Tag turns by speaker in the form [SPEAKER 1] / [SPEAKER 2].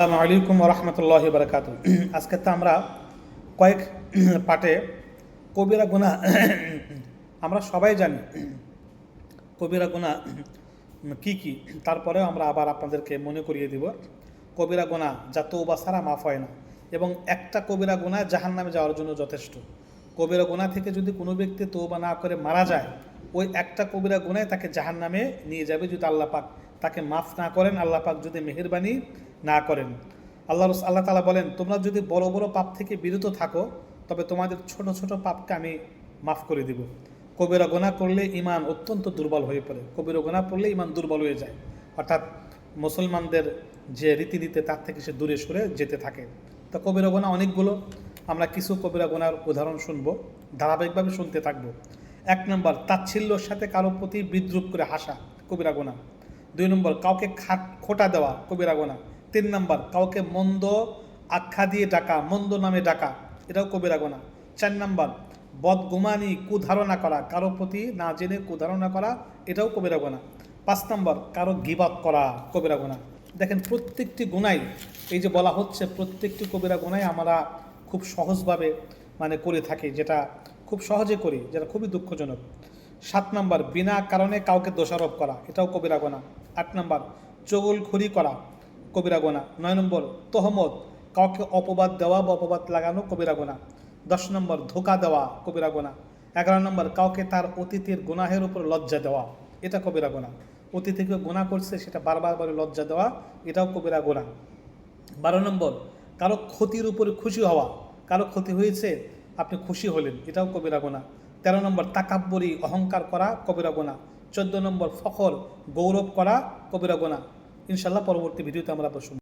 [SPEAKER 1] আসসালামু আলাইকুম রহমতুল্লাহি বারাকাতু। আজকে তো আমরা কয়েক পার্টে কবিরা গুনাহ আমরা সবাই জানি কবিরা গুনাহ কি কি। তারপরেও আমরা আবার আপনাদেরকে মনে করিয়ে দিব কবিরা গুনাহ যা তওবা ছাড়া মাফ হয় না, এবং একটা কবিরা গুনাহ জাহান্নামে যাওয়ার জন্য যথেষ্ট। কবিরা গুনাহ থেকে যদি কোনো ব্যক্তি তওবা না করে মারা যায়, ওই একটা কবিরা গুনাহ তাকে জাহান্নামে নিয়ে যাবে যদি আল্লাহ পাক তাকে মাফ না করেন, আল্লাহ পাক যদি মেহেরবানি না করেন। আল্লাহ তাআলা বলেন, তোমরা যদি বড় বড় পাপ থেকে বিরত থাকো তবে তোমাদের ছোট ছোট পাপকে আমি মাফ করে দিব। কবিরা গুনাহ করলে ইমান অত্যন্ত দুর্বল হয়ে পড়ে, কবিরা গুনাহ করলে ইমান দুর্বল হয়ে যায়, অর্থাৎ মুসলমানদের যে রীতিনীতি তার থেকে সে দূরে সরে যেতে থাকে। তো কবিরা গুনাহ অনেকগুলো, আমরা কিছু কবিরা গুনাহর উদাহরণ শুনবো, ধারাবাহিকভাবে শুনতে থাকবো। 1 নম্বর, তাচ্ছিল্যর সাথে কারো প্রতি বিদ্রুপ করে হাসা, কবিরা গুনাহ। 2 নম্বর, কাউকে খোঁটা দেওয়া, কবিরা গুনাহ। 3 নম্বর, কাউকে মন্দ আখ্যা দিয়ে ডাকা, মন্দ নামে ডাকা, এটাও কবিরা গুনাহ। 4 নম্বর, বদগুমানি, কুধারণা করা, কারো প্রতি না জেনে কুধারণা করা, এটাও কবিরা গুনাহ। 5 নম্বর, কারো গীবত করা, কবিরা গুনাহ। দেখেন প্রত্যেকটি গুনাই, এই যে বলা হচ্ছে প্রত্যেকটি কবিরা গুনাই আমরা খুব সহজভাবে করে থাকি, যেটা খুব সহজে করি, যেটা খুবই দুঃখজনক। 7 নম্বর, বিনা কারণে কাউকে দোষারোপ করা, এটাও কবিরা গুনাহ। 8 নম্বর, চগলখড়ি করা, কবিরা গুনাহ। 9 নম্বর, তহমত, কাউকে অপবাদ দেওয়া বা অপবাদ লাগানো, কবিরা গুনাহ। 10 নম্বর, ধোঁকা দেওয়া, কবিরা গুনাহ। 11 নম্বর, কাউকে তার অতীতের গুনাহের উপর লজ্জা দেওয়া, এটা কবিরা গুনাহ। অতীতে কেউ গুনাহ করছে সেটা বারবার করে লজ্জা দেওয়া, এটাও কবিরা গুনাহ। 12 নম্বর, কারো ক্ষতির উপরে খুশি হওয়া, কারো ক্ষতি হয়েছে আপনি খুশি হলেন, এটাও কবিরা গুনাহ। 13 নম্বর, তাকাব্বুরি, অহংকার করা, কবিরা গুনাহ। 14 নম্বর, ফখর, গৌরব করা, কবিরা গুনাহ। ইনশাআল্লাহ পরবর্তী ভিডিওতে আমরা শুনব।